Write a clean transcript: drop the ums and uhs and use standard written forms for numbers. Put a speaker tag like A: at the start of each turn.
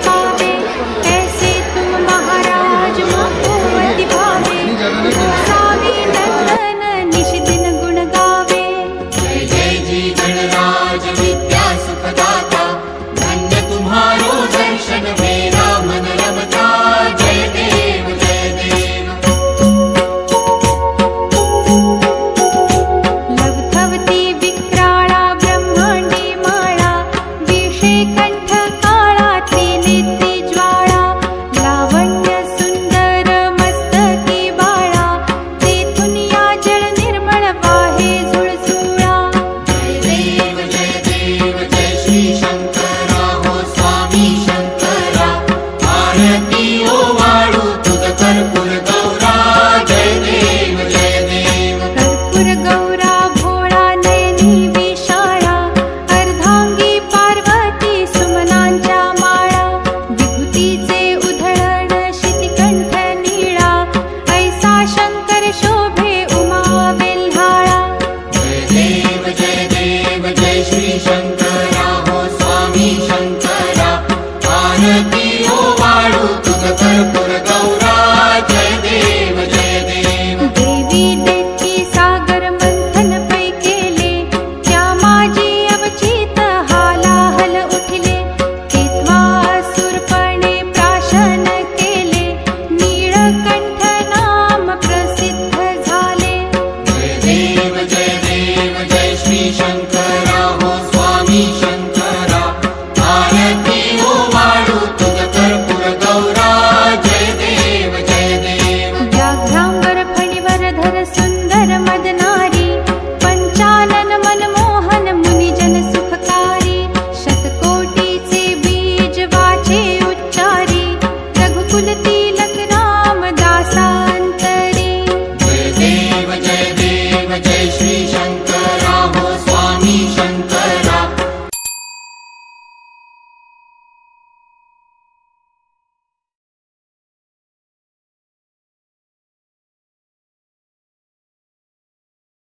A: पावे ऐसे तुम महाराज महोवति भावे गोसावी नंदन निश दिन गुण गावे।
B: जय जय जी गणराज विद्या सुखदाता धन्य तुम्हारो दर्शन मेरा मन रमता। जय देव जय देव।
A: लवथवती विक्राळा ब्रह्मांडी माळा विषे कंठ काळा त्रिनेत्री ज्वाळा लावण्य सुंदर मस्तकी बाळा तेथून या जल निर्मळ वाहे झुळझुळा।
B: जय देव जय श्री शंकरा हो स्वामी शंकरा आरती ओ वाळू तुझ कर्पूर गौरा। जय देव जय देव।
A: कर्पूर गौरा भोळा नयनी विशाळा अर्धांगी पार्वती सुमनांच्या माळा विभूतीचे उधळण शितिकंठ नीळा ऐसा शंकर शोभे उमा वेल्हाळा।
B: जय देव जय श्री शंकरा हो स्वामी शंकरा आरती ओ वाळू तुझ कर्पूर गौरा। जय देव जय देव।
A: देवी देठी सागर मंथन पै केले त्या माझी अवचित हालाहल उठले तेव्हा असुरपणे प्राशन केले नीळकंठ नाम प्रसिद्ध झाले।
B: जय देव जय श्री शंकरा हो स्वामी